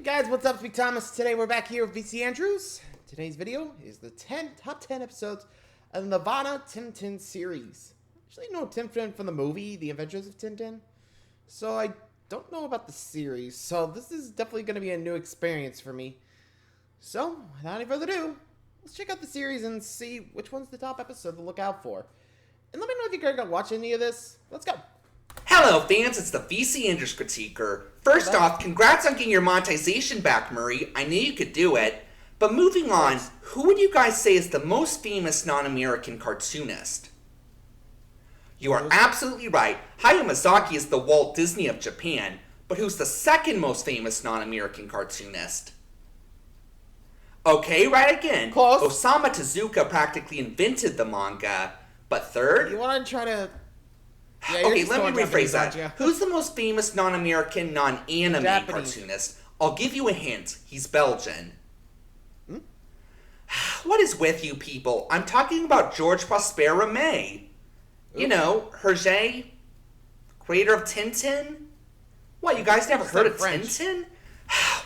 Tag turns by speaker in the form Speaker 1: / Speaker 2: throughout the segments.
Speaker 1: guys, what's up? It's me, Thomas. Today we're back here with VC Andrews. Today's video is the top 10 episodes of the Nelvana Tintin Series. Actually, know Tintin from the movie, The Adventures of Tintin. So I don't know about the series, so this is definitely going to be a new experience for me. So, without any further ado, let's check out the series and see which one's the top episode to look out for. And let me know if you're going to watch any of this. Let's go.
Speaker 2: Hello fans, it's the VC Andrews Critiquer. First off, congrats on getting your monetization back, Murray. I knew you could do it. But moving on, who would you guys say is the most famous non-American cartoonist? You are absolutely right. Hayao Miyazaki is the Walt Disney of Japan. But who's the second most famous non-American cartoonist? Okay, right again.
Speaker 1: Close.
Speaker 2: Osamu Tezuka practically invented the manga. But third?
Speaker 1: You want to try to... Yeah,
Speaker 2: okay, let me rephrase that. Who's the most famous non-American, non-anime cartoonist? I'll give you a hint. He's Belgian.
Speaker 1: Hmm?
Speaker 2: What is with you people? I'm talking about George Prosper Ramey. You know, Hergé, creator of Tintin. What, you guys never heard of Tintin?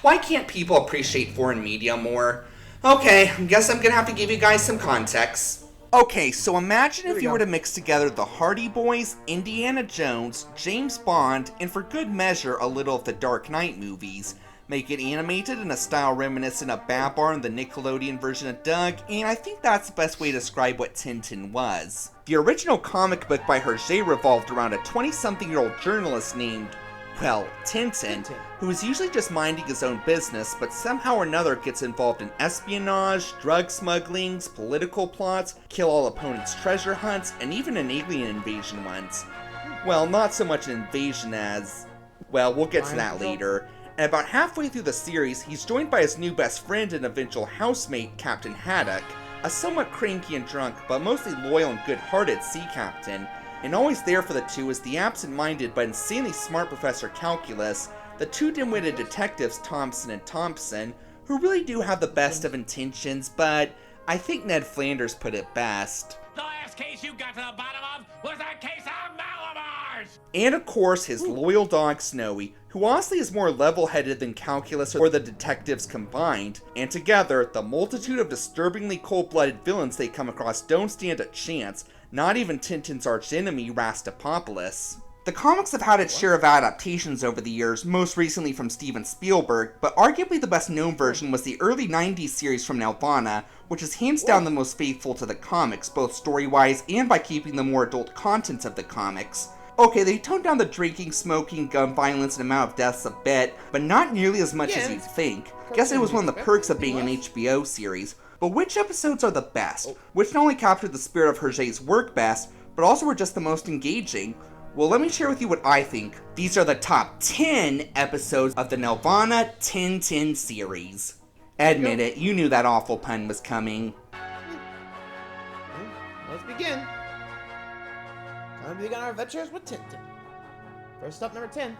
Speaker 2: Why can't people appreciate foreign media more? Okay, I guess I'm gonna have to give you guys some context. Okay, so imagine if you were to mix together the Hardy Boys, Indiana Jones, James Bond, and for good measure a little of the Dark Knight movies. Make it animated in a style reminiscent of Babar and the Nickelodeon version of Doug, and I think that's the best way to describe what Tintin was. The original comic book by Hergé revolved around a 20-something-year-old journalist named, well, Tintin, who is usually just minding his own business, but somehow or another gets involved in espionage, drug smugglings, political plots, kill all opponents' treasure hunts, and even an alien invasion once. Well, not so much an invasion as... well, we'll get to that later. And about halfway through the series, he's joined by his new best friend and eventual housemate, Captain Haddock, a somewhat cranky and drunk, but mostly loyal and good-hearted sea captain. And always there for the two is the absent-minded but insanely smart Professor Calculus, the two dim-witted detectives Thompson and Thompson, who really do have the best of intentions, but I think Ned Flanders put it best.
Speaker 3: The last case you got to the bottom of was a case of Malamars!
Speaker 2: And of course, his loyal dog Snowy, who honestly is more level-headed than Calculus or the detectives combined, and together, the multitude of disturbingly cold-blooded villains they come across don't stand a chance, not even Tintin's archenemy, Rastapopoulos. The comics have had its share of adaptations over the years, most recently from Steven Spielberg, but arguably the best known version was the early 90s series from Nelvana, which is hands down the most faithful to the comics, both story-wise and by keeping the more adult contents of the comics. Okay, they toned down the drinking, smoking, gun violence, and amount of deaths a bit, but not nearly as much as you'd think. Guess it was one of the perks of being an HBO series. But which episodes are the best? Which not only captured the spirit of Hergé's work best, but also were just the most engaging? Well, let me share with you what I think. These are the top 10 episodes of the Nelvana Tintin Series. Admit it, you knew that awful pun was coming.
Speaker 1: Let's begin. Time to begin our adventures with Tintin. First up, number 10.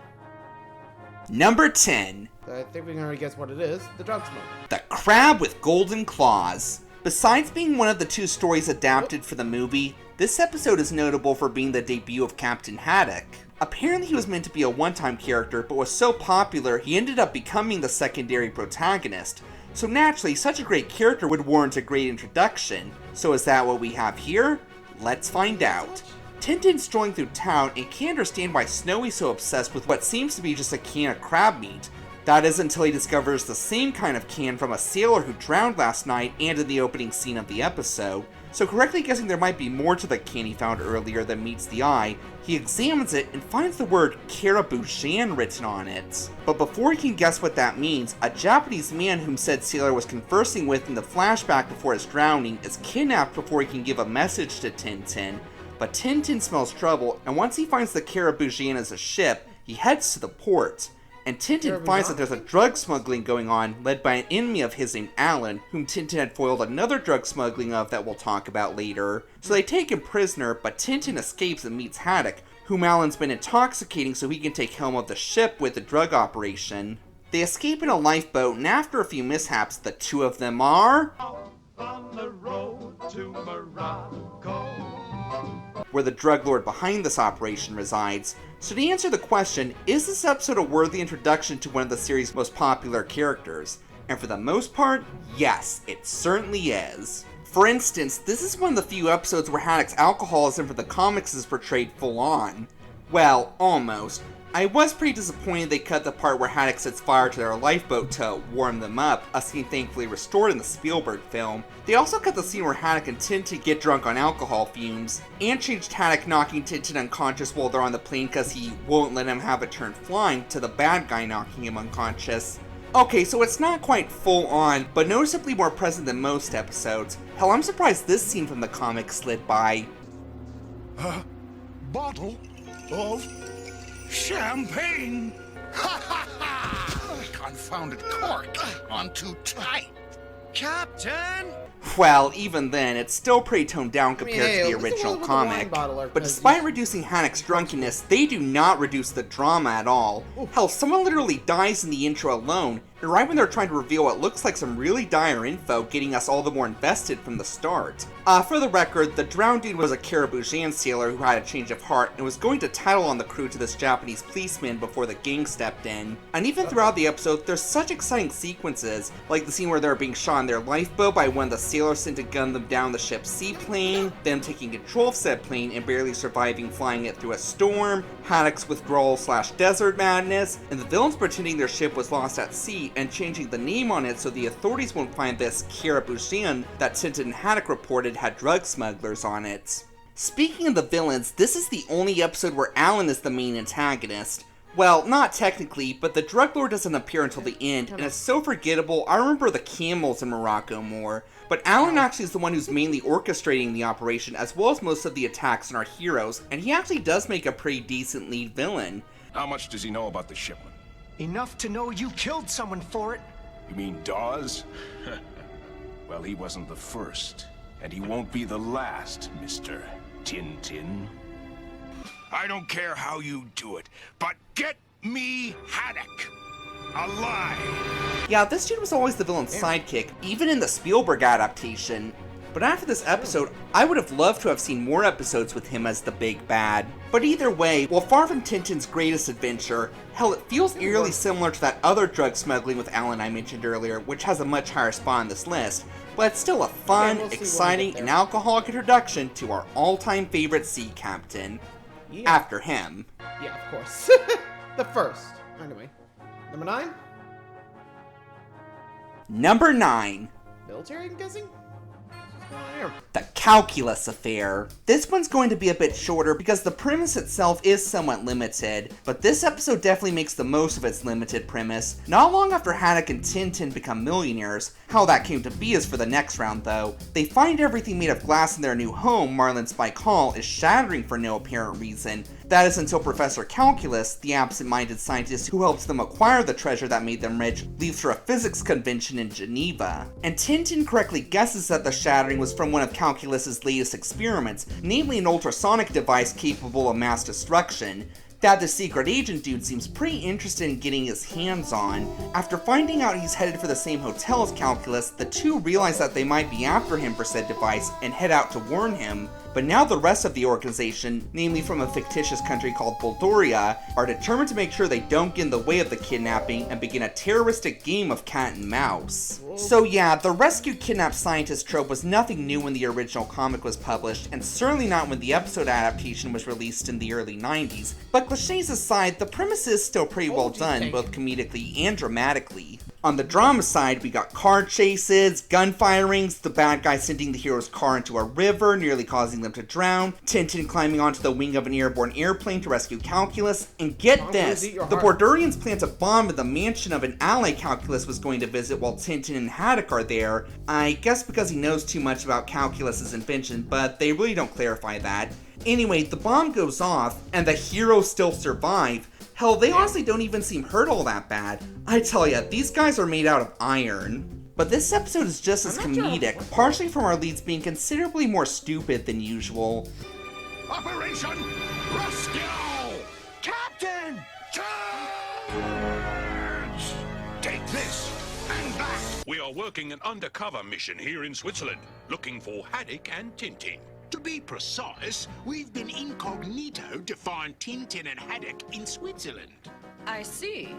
Speaker 2: Number 10.
Speaker 1: I think we can already guess what it is. The drug smoke.
Speaker 2: The Crab with Golden Claws. Besides being one of the two stories adapted for the movie, this episode is notable for being the debut of Captain Haddock. Apparently he was meant to be a one-time character, but was so popular he ended up becoming the secondary protagonist. So naturally, such a great character would warrant a great introduction. So is that what we have here? Let's find out. Tintin's strolling through town and can't understand why Snowy's so obsessed with what seems to be just a can of crab meat. That is until he discovers the same kind of can from a sailor who drowned last night and in the opening scene of the episode. So correctly guessing there might be more to the can he found earlier than meets the eye, he examines it and finds the word Caraboujan written on it. But before he can guess what that means, a Japanese man whom said sailor was conversing with in the flashback before his drowning is kidnapped before he can give a message to Tintin. But Tintin smells trouble, and once he finds the Caraboujan as a ship, he heads to the port. And Tintin finds that there's a drug smuggling going on, led by an enemy of his named Alan, whom Tintin had foiled another drug smuggling of that we'll talk about later. So they take him prisoner, but Tintin escapes and meets Haddock, whom Alan's been intoxicating so he can take helm of the ship with the drug operation. They escape in a lifeboat, and after a few mishaps, the two of them are...
Speaker 4: on the road to Morocco.
Speaker 2: Where the drug lord behind this operation resides, So to answer the question, is this episode a worthy introduction to one of the series' most popular characters? And for the most part, yes, it certainly is. For instance, this is one of the few episodes where Haddock's alcoholism for the comics is portrayed full on. Well, almost. I was pretty disappointed they cut the part where Haddock sets fire to their lifeboat to warm them up, a scene thankfully restored in the Spielberg film. They also cut the scene where Haddock and Tintin get drunk on alcohol fumes, and changed Haddock knocking Tintin unconscious while they're on the plane because he won't let him have a turn flying, to the bad guy knocking him unconscious. Okay, so it's not quite full on, but noticeably more present than most episodes. Hell, I'm surprised this scene from the comic slid by.
Speaker 5: A bottle of champagne! Ha ha ha! Confounded cork! On too tight!
Speaker 4: Captain!
Speaker 2: Well, even then, it's still pretty toned down compared
Speaker 1: hey,
Speaker 2: to the
Speaker 1: at least it
Speaker 2: original
Speaker 1: wasn't with the wine
Speaker 2: comic.
Speaker 1: bottle,
Speaker 2: But despite reducing Haddock's drunkenness, they do not reduce the drama at all. Hell, someone literally dies in the intro alone, and right when they're trying to reveal what looks like some really dire info, getting us all the more invested from the start. For the record, the drowned dude was a Caraboudjan sailor who had a change of heart and was going to tattle on the crew to this Japanese policeman before the gang stepped in. And even throughout the episode, there's such exciting sequences, like the scene where they're being shot in their lifeboat by one of the sailors sent to gun them down the ship's seaplane, them taking control of said plane and barely surviving flying it through a storm, Haddock's withdrawal/desert madness, and the villains pretending their ship was lost at sea and changing the name on it so the authorities won't find this Caraboudjan that Tintin and Haddock reported had drug smugglers on it. Speaking of the villains, this is the only episode where Alan is the main antagonist. Well, not technically, but the drug lord doesn't appear until the end, and it's so forgettable. I remember the camels in Morocco more. But Alan actually is the one who's mainly orchestrating the operation, as well as most of the attacks on our heroes, and he actually does make a pretty decent lead villain.
Speaker 5: How much does he know about the shipment?
Speaker 6: Enough to know you killed someone for it.
Speaker 5: You mean Dawes? Well, he wasn't the first, and he won't be the last, Mr. Tintin. I don't care how you do it, but get me Haddock alive!
Speaker 2: Yeah, this dude was always the villain's sidekick, even in the Spielberg adaptation. But after this episode, I would have loved to have seen more episodes with him as the big bad. But either way, while far from Tintin's greatest adventure, hell, it feels eerily similar to that other drug smuggling with Alan I mentioned earlier, which has a much higher spot on this list. But it's still a fun, exciting, and alcoholic introduction to our all-time favorite sea captain.
Speaker 1: Yeah.
Speaker 2: After him.
Speaker 1: Yeah, of course. The first. Anyway. Number 9?
Speaker 2: Number 9.
Speaker 1: Military, I'm guessing? What's going on here?
Speaker 2: The Calculus Affair. This one's going to be a bit shorter because the premise itself is somewhat limited, but this episode definitely makes the most of its limited premise. Not long after Haddock and Tintin become millionaires, how that came to be is for the next round though. They find everything made of glass in their new home, Marlin Spike Hall, is shattering for no apparent reason. That is until Professor Calculus, the absent-minded scientist who helps them acquire the treasure that made them rich, leaves for a physics convention in Geneva. And Tintin correctly guesses that the shattering was from one of Calculus's latest experiments, namely an ultrasonic device capable of mass destruction, that the secret agent dude seems pretty interested in getting his hands on. After finding out he's headed for the same hotel as Calculus, the two realize that they might be after him for said device and head out to warn him. But now the rest of the organization, namely from a fictitious country called Bulgaria, are determined to make sure they don't get in the way of the kidnapping and begin a terroristic game of cat and mouse. So yeah, the rescue kidnapped scientist trope was nothing new when the original comic was published, and certainly not when the episode adaptation was released in the early 90s. But cliches aside, the premise is still pretty well done, both comedically and dramatically. On the drama side, we got car chases, gunfirings, the bad guy sending the hero's car into a river, nearly causing them to drown, Tintin climbing onto the wing of an airborne airplane to rescue Calculus, and get this, the Bordurians plant a bomb in the mansion of an ally Calculus was going to visit while Tintin and Haddock are there, I guess because he knows too much about Calculus's invention, but they really don't clarify that. Anyway, the bomb goes off, and the heroes still survive. Hell, they honestly don't even seem hurt all that bad. I tell ya, these guys are made out of iron. But this episode is just as comedic, partially from our leads being considerably more stupid than usual.
Speaker 5: Operation Rescue!
Speaker 6: Captain!
Speaker 5: Charge! Take this and that!
Speaker 7: We are working an undercover mission here in Switzerland, looking for Haddock and Tintin. To be precise, we've been incognito to find Tintin and Haddock in Switzerland.
Speaker 8: I see.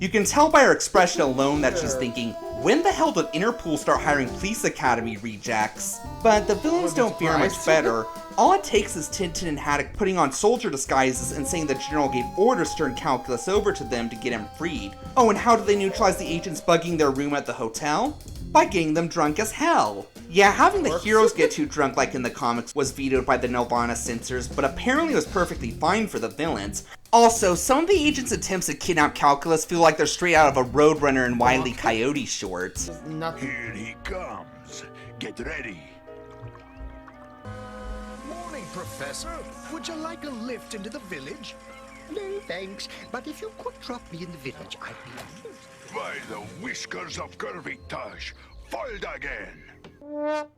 Speaker 2: You can tell by her expression alone that she's thinking, when the hell did Interpol start hiring police academy rejects? But the villains don't fare much better. All it takes is Tintin and Haddock putting on soldier disguises and saying the general gave orders to turn Calculus over to them to get him freed. Oh, and how do they neutralize the agents bugging their room at the hotel? By getting them drunk as hell. Yeah, having the heroes get too drunk like in the comics was vetoed by the Nelvana censors, but apparently was perfectly fine for the villains. Also, some of the agents' attempts to kidnap Calculus feel like they're straight out of a Roadrunner and Wile E. Coyote short.
Speaker 5: Here he comes. Get ready.
Speaker 6: Morning, Professor. Would you like a lift into the village?
Speaker 9: No, thanks. But if you could drop me in the village, I'd be honored.
Speaker 5: By the whiskers of Gervitage, foiled again.
Speaker 1: Well,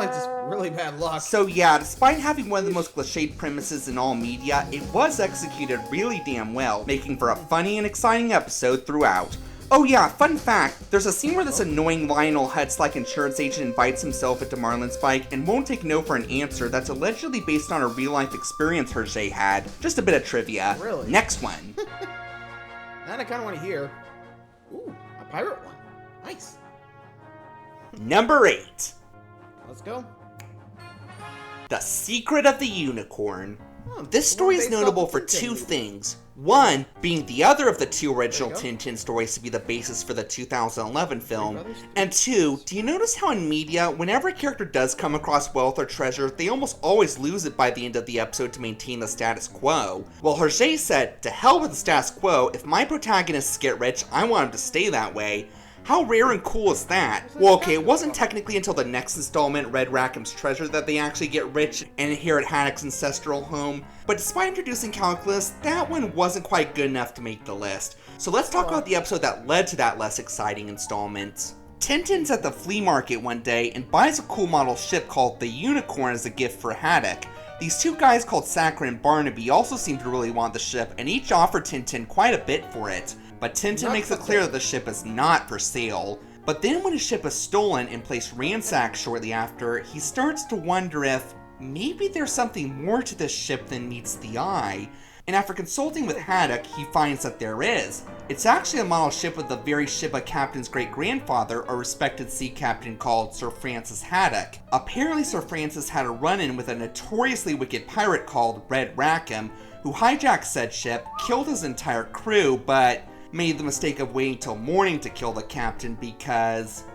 Speaker 1: it's just really bad luck.
Speaker 2: So yeah, despite having one of the most cliched premises in all media, it was executed really damn well, making for a funny and exciting episode throughout. Oh yeah, fun fact, there's a scene where this annoying Lionel Hutz-like insurance agent invites himself into Marlin's bike and won't take no for an answer that's allegedly based on a real-life experience Hergé had. Just a bit of trivia.
Speaker 1: Really?
Speaker 2: Next one.
Speaker 1: That I kind of want to hear. Ooh, a pirate one. Nice.
Speaker 2: Number 8.
Speaker 1: Let's go.
Speaker 2: The Secret of the Unicorn.
Speaker 1: Oh,
Speaker 2: This story is
Speaker 1: based off
Speaker 2: notable
Speaker 1: the
Speaker 2: for
Speaker 1: Tintin
Speaker 2: two
Speaker 1: movie.
Speaker 2: things. One, being the other of the two original
Speaker 1: There you go.
Speaker 2: Tintin stories to be the basis for the 2011 film.
Speaker 1: brothers?
Speaker 2: And two, do you notice how in media, whenever a character does come across wealth or treasure, they almost always lose it by the end of the episode to maintain the status quo? Well, Hergé said, to hell with the status quo, if my protagonists get rich, I want them to stay that way. How rare and cool is that? Well, okay, it wasn't technically until the next installment, Red Rackham's Treasure, that they actually get rich and inherit Haddock's ancestral home. But despite introducing Calculus, that one wasn't quite good enough to make the list. So let's talk about the episode that led to that less exciting installment. Tintin's at the flea market one day and buys a cool model ship called the Unicorn as a gift for Haddock. These two guys called Saccharin and Barnaby also seem to really want the ship and each offer Tintin quite a bit for it. But Tintin makes it clear that the ship is not for sale. But then when his ship is stolen and placed ransacked shortly after, he starts to wonder if maybe there's something more to this ship than meets the eye. And after consulting with Haddock, he finds that there is. It's actually a model ship of the very ship a captain's great-grandfather, a respected sea captain called Sir Francis Haddock. Apparently Sir Francis had a run-in with a notoriously wicked pirate called Red Rackham, who hijacked said ship, killed his entire crew, but made the mistake of waiting till morning to kill the captain because,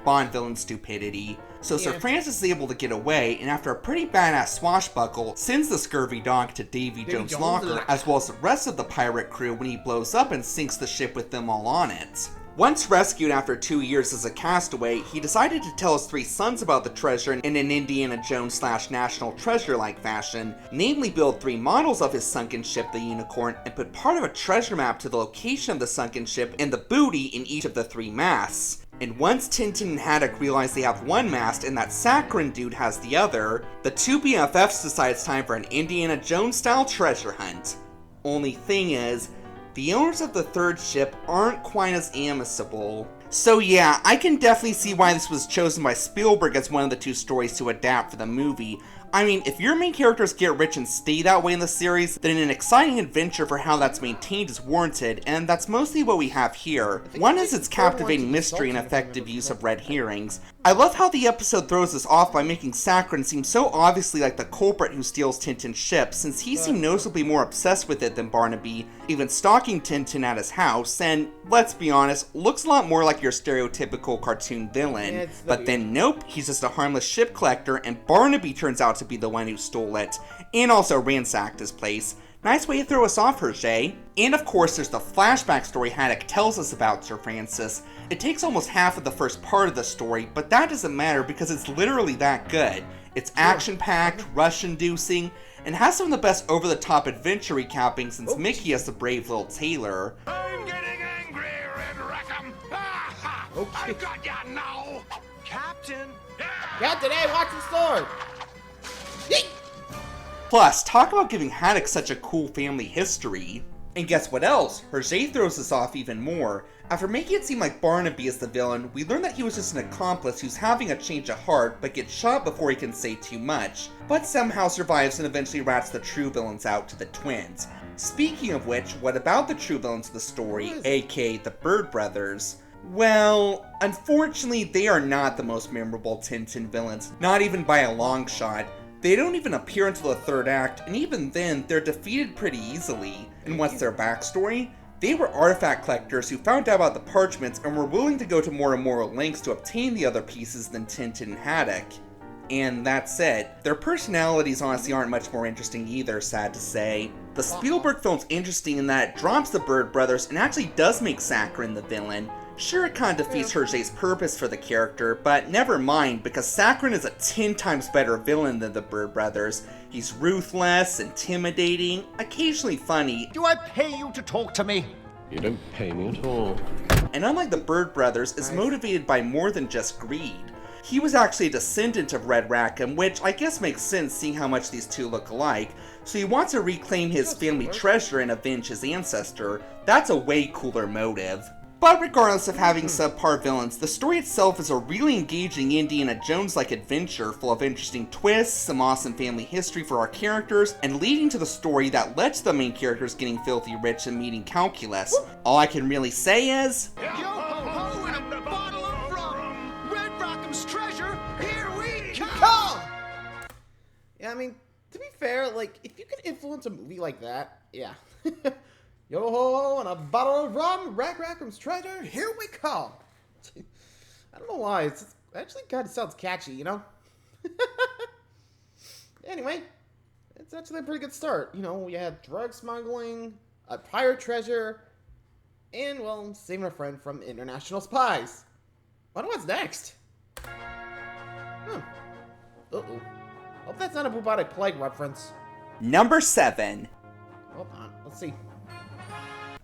Speaker 2: Bond villain stupidity. So Sir Francis is able to get away, and after a pretty badass swashbuckle, sends the scurvy dog to Davy Jones' locker, as well as the rest of the pirate crew when he blows up and sinks the ship with them all on it. Once rescued after 2 years as a castaway, he decided to tell his 3 sons about the treasure in an Indiana Jones / National Treasure-like fashion, namely build 3 models of his sunken ship, the Unicorn, and put part of a treasure map to the location of the sunken ship and the booty in each of the 3 masts. And once Tintin and Haddock realize they have one mast and that Saccharin dude has the other, the 2 BFFs decide it's time for an Indiana Jones-style treasure hunt. Only thing is, the owners of the 3rd ship aren't quite as amicable. So yeah, I can definitely see why this was chosen by Spielberg as one of the 2 stories to adapt for the movie. I mean, if your main characters get rich and stay that way in the series, then an exciting adventure for how that's maintained is warranted, and that's mostly what we have here. One is its captivating mystery and effective use of red herrings. I love how the episode throws us off by making Saccharin seem so obviously like the culprit who steals Tintin's ship, since he seemed noticeably more obsessed with it than Barnaby, even stalking Tintin at his house, and, let's be honest, looks a lot more like your stereotypical cartoon villain. But then nope, he's just a harmless ship collector, and Barnaby turns out to be the one who stole it, and also ransacked his place. Nice way to throw us off, Hergé. And of course, there's the flashback story Haddock tells us about Sir Francis. It takes almost half of the first part of the story, but that doesn't matter because it's literally that good. It's action-packed, rush-inducing, and has some of the best over-the-top adventure recapping since Mickey as the brave little tailor.
Speaker 7: I'm getting angry, Red Rackham. Ah, I've got ya now.
Speaker 6: Captain!
Speaker 1: Captain, hey, watch the sword! Yeet!
Speaker 2: Plus, talk about giving Haddock such a cool family history. And guess what else? Hergé throws us off even more. After making it seem like Barnaby is the villain, we learn that he was just an accomplice who's having a change of heart but gets shot before he can say too much, but somehow survives and eventually rats the true villains out to the twins. Speaking of which, what about the true villains of the story, aka the Bird Brothers? Well, unfortunately they are not the most memorable Tintin villains, not even by a long shot. They don't even appear until the third act, and even then, they're defeated pretty easily. And what's their backstory? They were artifact collectors who found out about the parchments and were willing to go to more immoral lengths to obtain the other pieces than Tintin and Haddock. And that said, their personalities honestly aren't much more interesting either, sad to say. The Spielberg film's interesting in that it drops the Bird Brothers and actually does make Sakharine the villain. Sure, it kind of defeats Hergé's purpose for the character, but never mind, because Sakharine is a 10 times better villain than the Bird Brothers. He's ruthless, intimidating, occasionally funny.
Speaker 6: Do I pay you to talk to me?
Speaker 8: You don't pay me at all.
Speaker 2: And unlike the Bird Brothers, is motivated by more than just greed. He was actually a descendant of Red Rackham, which I guess makes sense seeing how much these two look alike, so he wants to reclaim his family treasure and avenge his ancestor. That's a way cooler motive. But regardless of having subpar villains, the story itself is a really engaging Indiana Jones-like adventure full of interesting twists, some awesome family history for our characters, and leading to the story that led to the main characters getting filthy rich and meeting Calculus. All I can really say is...
Speaker 6: Yo ho ho and a bottle of rum! Red Rockham's treasure, here we come!
Speaker 1: Yeah, I mean, to be fair, like, if you could influence a movie like that, yeah. Yo ho ho and a bottle of rum, Red Rackham's treasure, here we come. I don't know why, it's actually kind of sounds catchy, you know? Anyway, it's actually a pretty good start. You know, we had drug smuggling, a pirate treasure, and, well, saving a friend from international spies. Wonder what's next? Uh-oh. Hope that's not a bubonic plague reference.
Speaker 2: Number 7.
Speaker 1: Hold on, let's see.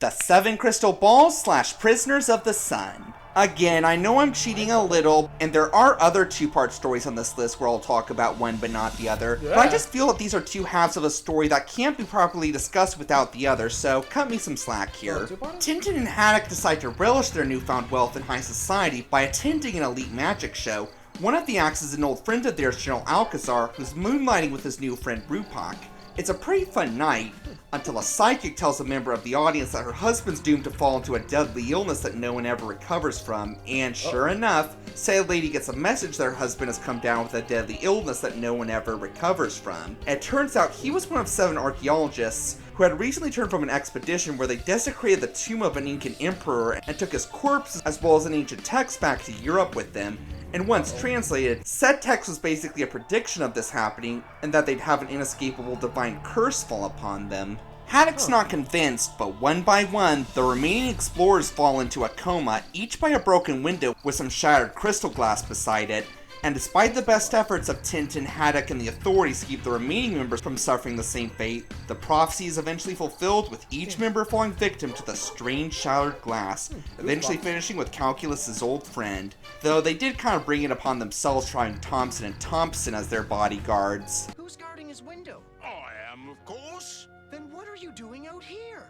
Speaker 2: The 7 Crystal Balls / Prisoners of the Sun. Again, I know I'm cheating a little, and there are other 2-part stories on this list where I'll talk about one but not the other, but I just feel that these are 2 halves of a story that can't be properly discussed without the other, so cut me some slack here. Tintin and Haddock decide to relish their newfound wealth in high society by attending an elite magic show. One of the acts is an old friend of theirs, General Alcazar, who's moonlighting with his new friend Rupak. It's a pretty fun night, until a psychic tells a member of the audience that her husband's doomed to fall into a deadly illness that no one ever recovers from, and sure enough, said lady gets a message that her husband has come down with a deadly illness that no one ever recovers from. And it turns out he was one of 7 archaeologists who had recently returned from an expedition where they desecrated the tomb of an Incan emperor and took his corpse as well as an ancient text back to Europe with them. And once translated, said text was basically a prediction of this happening, and that they'd have an inescapable divine curse fall upon them. Haddock's not convinced, but one by one, the remaining explorers fall into a coma, each by a broken window with some shattered crystal glass beside it. And despite the best efforts of Tintin, Haddock, and the authorities to keep the remaining members from suffering the same fate, the prophecy is eventually fulfilled with each member falling victim to the strange shattered glass, eventually finishing with Calculus's old friend. Though they did kind of bring it upon themselves trying Thompson and Thompson as their bodyguards.
Speaker 6: Who's guarding his window?
Speaker 5: I am, of course.
Speaker 6: Then what are you doing out here?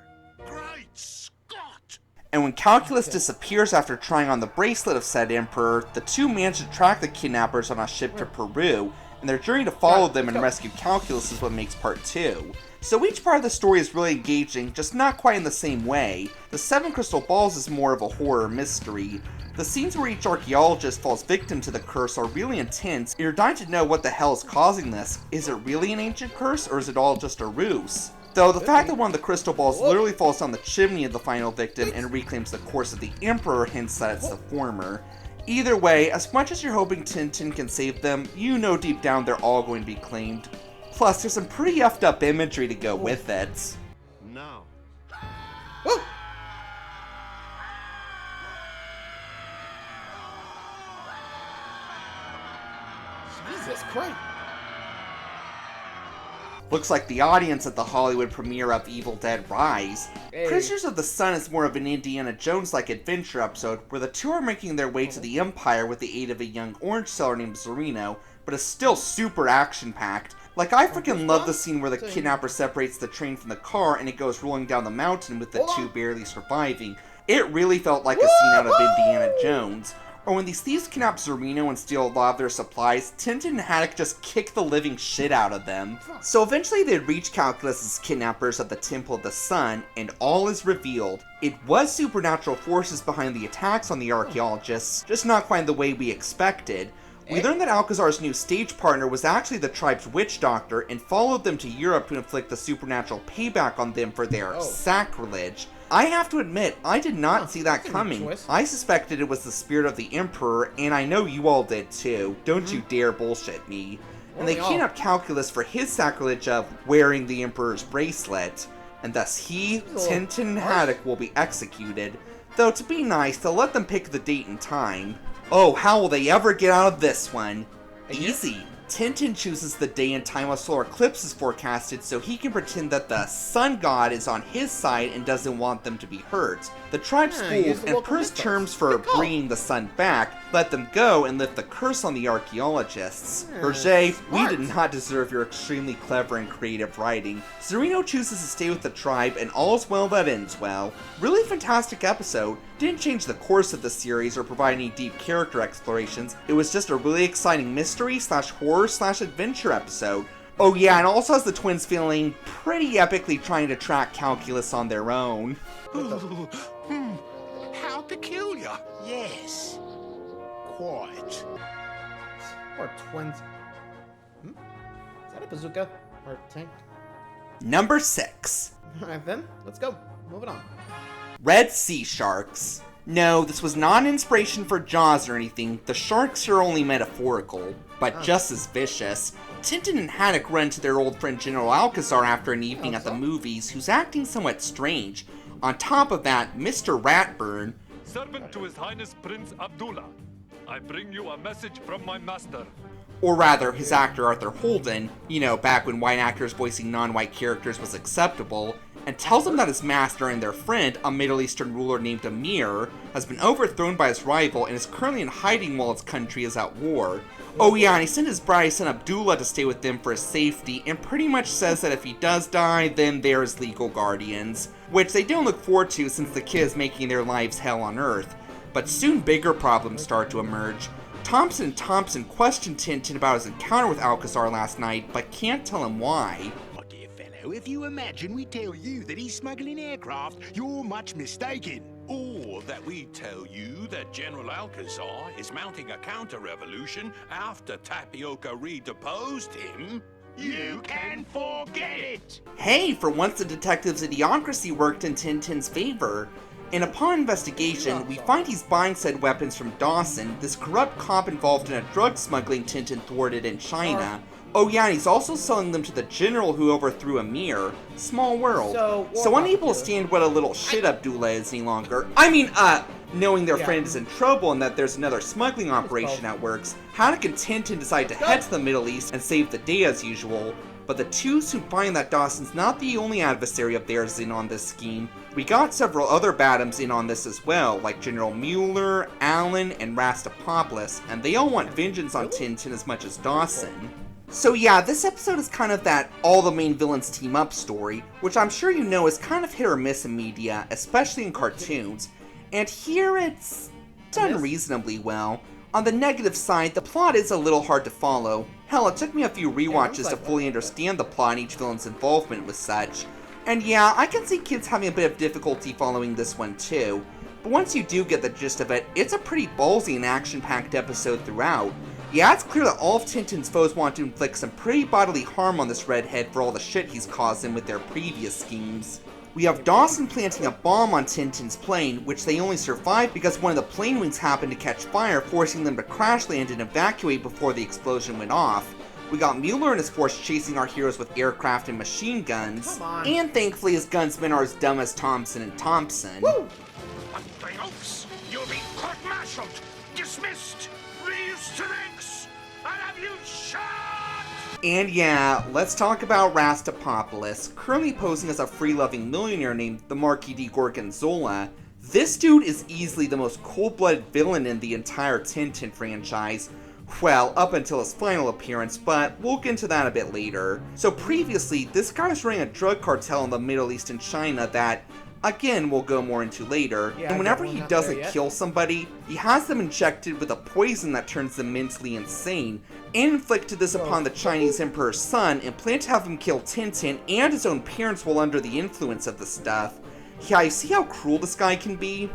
Speaker 5: Great Scott!
Speaker 2: And when Calculus disappears after trying on the bracelet of said emperor, the two manage to track the kidnappers on a ship to Peru, and their journey to follow them and rescue Calculus is what makes part 2. So each part of the story is really engaging, just not quite in the same way. The 7 Crystal Balls is more of a horror mystery. The scenes where each archaeologist falls victim to the curse are really intense, and you're dying to know what the hell is causing this. Is it really an ancient curse, or is it all just a ruse? Though the fact that one of the crystal balls literally falls down the chimney of the final victim and reclaims the corpse of the Emperor hints that it's the former. Either way, as much as you're hoping Tintin can save them, you know deep down they're all going to be claimed. Plus, there's some pretty effed up imagery to go with it.
Speaker 6: No.
Speaker 1: Jesus Christ.
Speaker 2: Looks like the audience at the Hollywood premiere of Evil Dead Rise. Prisoners of the Sun is more of an Indiana Jones-like adventure episode where the two are making their way to the Empire with the aid of a young orange seller named Zorino, but is still super action-packed, Like, I freaking love the scene where the kidnapper separates the train from the car and it goes rolling down the mountain with the two barely surviving. It really felt like a scene out of Indiana Jones. Or when these thieves kidnap Zorino and steal a lot of their supplies, Tintin and Haddock just kick the living shit out of them. So eventually they reach Calculus's kidnappers at the Temple of the Sun, and all is revealed. It was supernatural forces behind the attacks on the archaeologists, just not quite the way we expected. We learned that Alcazar's new stage partner was actually the tribe's witch doctor and followed them to Europe to inflict the supernatural payback on them for their sacrilege. I have to admit, I did not see that coming. I suspected it was the spirit of the Emperor, and I know you all did too. Don't you dare bullshit me. And they kidnapped Calculus for his sacrilege of wearing the Emperor's bracelet, and thus he, Tintin, and Haddock will be executed. Though to be nice, they'll let them pick the date and time. Oh, how will they ever get out of this one? Easy. Tintin chooses the day and time a solar eclipse is forecasted so he can pretend that the sun god is on his side and doesn't want them to be hurt. The tribe's fooled, and per his terms for bringing the sun back, let them go and lift the curse on the archaeologists. Hergé, we did not deserve your extremely clever and creative writing. Zorino chooses to stay with the tribe, and all's well that ends well. Really fantastic episode. Didn't change the course of the series or provide any deep character explorations. It was just a really exciting mystery / horror / adventure episode. Oh yeah, and also has the twins feeling pretty epically trying to track Calculus on their own.
Speaker 7: How peculiar. Yes. Quite.
Speaker 1: Or twins. Is that a bazooka? Or tank?
Speaker 2: Number 6.
Speaker 1: Alright then, let's go. Moving on.
Speaker 2: Red Sea Sharks. No, this was not an inspiration for Jaws or anything. The sharks are only metaphorical, but just as vicious. Tintin and Haddock run to their old friend General Alcazar after an evening at the movies, who's acting somewhat strange. On top of that, Mr. Ratburn,
Speaker 10: servant to His Highness Prince Abdullah, I bring you a message from my master.
Speaker 2: Or rather, his actor Arthur Holden, you know, back when white actors voicing non-white characters was acceptable, and tells him that his master and their friend, a Middle Eastern ruler named Amir, has been overthrown by his rival and is currently in hiding while his country is at war. Oh yeah, and he sent his bride son Abdullah to stay with them for his safety, and pretty much says that if he does die, then they're his legal guardians. Which they don't look forward to since the kid is making their lives hell on Earth. But soon bigger problems start to emerge. Thompson and Thompson question Tintin about his encounter with Alcazar last night, but can't tell him why.
Speaker 7: My dear fellow, if you imagine we tell you that he's smuggling aircraft, you're much mistaken.
Speaker 5: Or that we tell you that General Alcazar is mounting a counter-revolution after Tapioca redeposed him.
Speaker 7: You can forget it!
Speaker 2: Hey, for once the detective's idiocracy worked in Tintin's favor. And upon investigation, we find he's buying said weapons from Dawson, this corrupt cop involved in a drug smuggling Tintin thwarted in China. Oh yeah, and he's also selling them to the general who overthrew Amir. Small world. So unable to stand what a little shit Abdullah is any longer. Knowing their friend is in trouble and that there's another smuggling operation at works, Haddock and Tintin decide to head to the Middle East and save the day as usual. But the two soon find that Dawson's not the only adversary of theirs in on this scheme. We got several other Badams in on this as well, like General Mueller, Allen, and Rastapopoulos, and they all want vengeance on Tintin as much as Dawson. So yeah, this episode is kind of that all the main villains team up story, which I'm sure you know is kind of hit or miss in media, especially in cartoons. And here it's done reasonably well. On the negative side, the plot is a little hard to follow. Hell, it took me a few rewatches to fully understand the plot and each villain's involvement with such. And yeah, I can see kids having a bit of difficulty following this one too. But once you do get the gist of it, it's a pretty ballsy and action-packed episode throughout. Yeah, it's clear that all of Tintin's foes want to inflict some pretty bodily harm on this redhead for all the shit he's caused them with their previous schemes. We have Dawson planting a bomb on Tintin's plane, which they only survived because one of the plane wings happened to catch fire, forcing them to crash land and evacuate before the explosion went off. We got Mueller and his force chasing our heroes with aircraft and machine guns. And thankfully his gunsmen are as dumb as Thompson and Thompson.
Speaker 7: Woo! Folks, you'll be court-martialed, dismissed, reduced to ranks. I'll have you shot!
Speaker 2: And yeah, let's talk about Rastapopoulos, currently posing as a free-loving millionaire named the Marquis de Gorgonzola. This dude is easily the most cold-blooded villain in the entire Tintin franchise. Well, up until his final appearance, but we'll get into that a bit later. So previously, this guy was running a drug cartel in the Middle East and China that, again, we'll go more into later.
Speaker 1: Yeah,
Speaker 2: and whenever he doesn't
Speaker 1: yet.
Speaker 2: kill somebody, he has them injected with a poison that turns them mentally insane, and inflicted this upon the Chinese emperor's son, and planned to have him kill Tintin and his own parents while under the influence of the stuff. Yeah, you see how cruel this guy can be?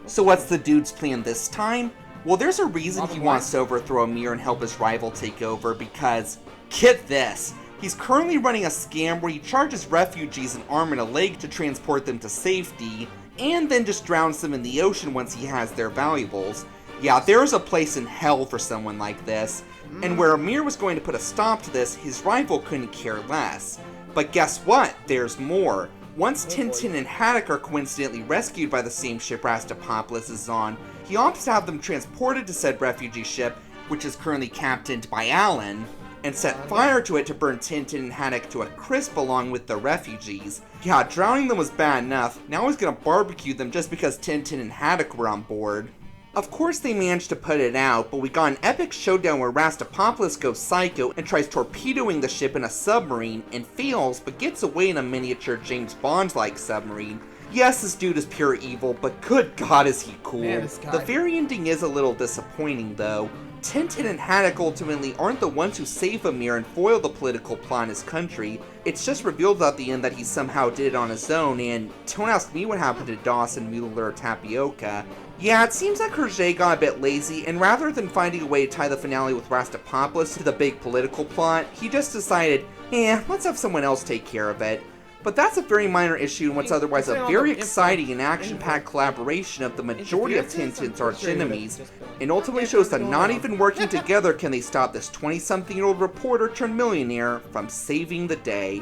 Speaker 2: So what's the dude's plan this time? Well, there's a reason he wants to overthrow Amir and help his rival take over, because, get this, he's currently running a scam where he charges refugees an arm and a leg to transport them to safety, and then just drowns them in the ocean once he has their valuables. Yeah, there's a place in hell for someone like this, and where Amir was going to put a stop to this, his rival couldn't care less. But guess what? There's more. Once Tintin and Haddock are coincidentally rescued by the same ship Rastapopoulos is on, he opts to have them transported to said refugee ship, which is currently captained by Alan, and set fire to it to burn Tintin and Haddock to a crisp along with the refugees. Yeah, drowning them was bad enough, now he's gonna barbecue them just because Tintin and Haddock were on board. Of course they managed to put it out, but we got an epic showdown where Rastapopoulos goes psycho and tries torpedoing the ship in a submarine, and fails, but gets away in a miniature James Bond-like submarine. Yes, this dude is pure evil, but good god is he cool.
Speaker 1: Man,
Speaker 2: the very ending is a little disappointing though. Tintin and Haddock ultimately aren't the ones who save Amir and foil the political plot in his country. It's just revealed at the end that he somehow did it on his own, and don't ask me what happened to Dawson, Mueller, or Tapioca. Yeah, it seems like Hergé got a bit lazy, and rather than finding a way to tie the finale with Rastapopoulos to the big political plot, he just decided, let's have someone else take care of it. But that's a very minor issue in what's otherwise a very exciting and action-packed collaboration of the majority of Tintin's arch-enemies, and ultimately shows that not even working together can they stop this 20-something-year-old reporter turned millionaire from saving the day.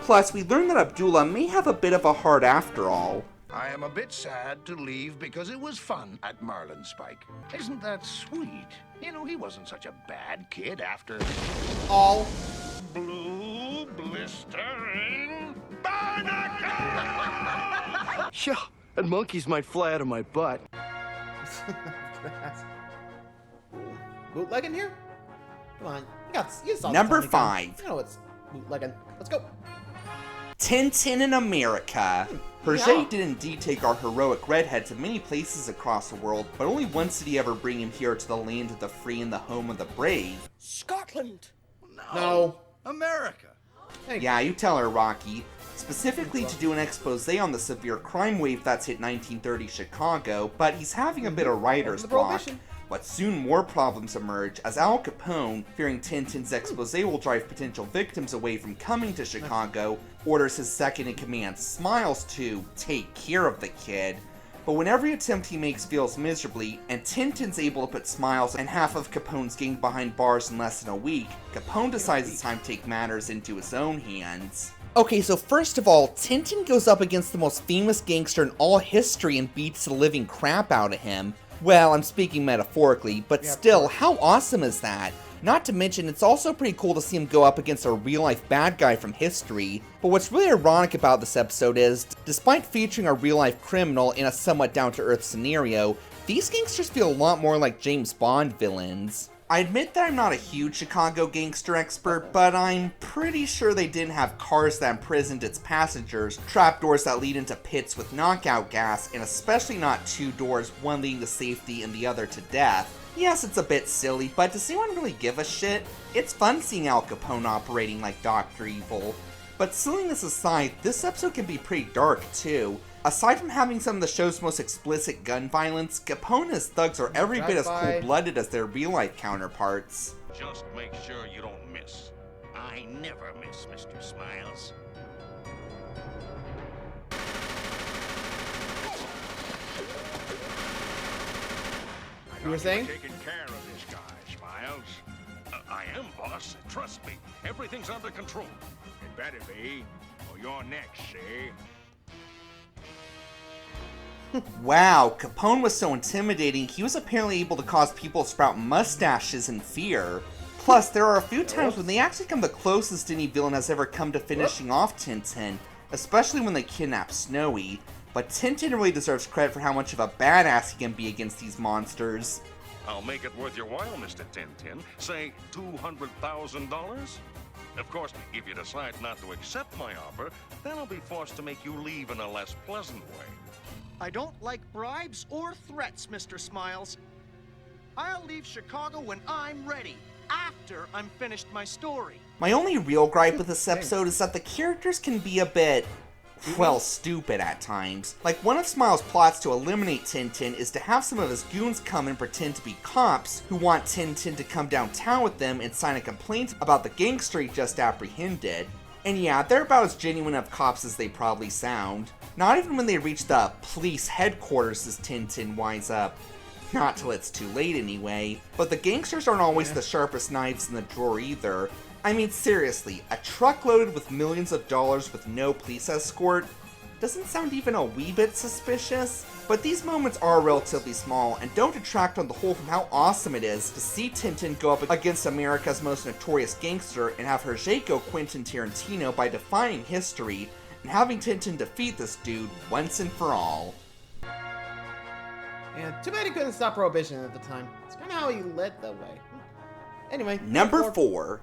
Speaker 2: Plus, we learn that Abdullah may have a bit of a heart after all.
Speaker 7: I am a bit sad to leave because it was fun at Marlinspike. Isn't that sweet? You know, he wasn't such a bad kid after
Speaker 1: All.
Speaker 7: blue blistering barnacle!
Speaker 4: Yeah, and monkeys might fly out of my butt.
Speaker 1: Bootlegging here? Come on. You saw
Speaker 2: Number
Speaker 1: the Tommy
Speaker 2: 5.
Speaker 1: You know it's bootlegging. Let's go.
Speaker 2: Tintin in America. Hergé did indeed take our heroic redhead to many places across the world, but only once did he ever bring him here to the land of the free and the home of the brave.
Speaker 4: Scotland.
Speaker 1: No.
Speaker 4: America.
Speaker 2: Yeah, you tell her, Rocky. Specifically to do an expose on the severe crime wave that's hit 1930 Chicago, but he's having a bit of writer's block. But soon more problems emerge as Al Capone, fearing Tintin's expose will drive potential victims away from coming to Chicago, orders his second-in-command, Smiles, to take care of the kid. But when every attempt he makes fails miserably, and Tintin's able to put Smiles and half of Capone's gang behind bars in less than a week, Capone decides it's time to take matters into his own hands. Okay, so first of all, Tintin goes up against the most famous gangster in all history and beats the living crap out of him. Well, I'm speaking metaphorically, but still, how awesome is that? Not to mention, it's also pretty cool to see him go up against a real-life bad guy from history. But what's really ironic about this episode is, despite featuring a real-life criminal in a somewhat down-to-earth scenario, these gangsters feel a lot more like James Bond villains. I admit that I'm not a huge Chicago gangster expert, but I'm pretty sure they didn't have cars that imprisoned its passengers, trapdoors that lead into pits with knockout gas, and especially not two doors, one leading to safety and the other to death. Yes, it's a bit silly, but does anyone really give a shit? It's fun seeing Al Capone operating like Dr. Evil. But setting this aside, this episode can be pretty dark too. Aside from having some of the show's most explicit gun violence, Capone and his thugs are every bit as cold-blooded as their real-life counterparts.
Speaker 7: Just make sure you don't miss. I never miss, Mr. Smiles.
Speaker 1: You were saying?
Speaker 7: Taking care of this guy, Smiles. I am, boss. Trust me. Everything's under control. It better be, or you're next, see?
Speaker 2: Wow, Capone was so intimidating, he was apparently able to cause people to sprout mustaches in fear. Plus, there are a few times when they actually come the closest any villain has ever come to finishing off Tintin, especially when they kidnap Snowy. But Tintin really deserves credit for how much of a badass he can be against these monsters.
Speaker 7: I'll make it worth your while, Mr. Tintin. Say $200,000? Of course, if you decide not to accept my offer, then I'll be forced to make you leave in a less pleasant way.
Speaker 6: I don't like bribes or threats, Mr. Smiles. I'll leave Chicago when I'm ready, after I'm finished my story.
Speaker 2: My only real gripe with this episode is that the characters can be a bit, well, stupid at times. Like, one of Smiles' plots to eliminate Tintin is to have some of his goons come and pretend to be cops who want Tintin to come downtown with them and sign a complaint about the gangster he just apprehended. And yeah, they're about as genuine of cops as they probably sound. Not even when they reach the police headquarters does Tintin wise up. Not till it's too late anyway. But the gangsters aren't always the sharpest knives in the drawer either. I mean, seriously, a truck loaded with millions of dollars with no police escort doesn't sound even a wee bit suspicious. But these moments are relatively small and don't detract on the whole from how awesome it is to see Tintin go up against America's most notorious gangster and have Hergé go Quentin Tarantino by defying history and having Tintin defeat this dude once and for all.
Speaker 1: Yeah, too bad he couldn't stop Prohibition at the time. It's kind of how he led the way. Anyway.
Speaker 2: Number 4.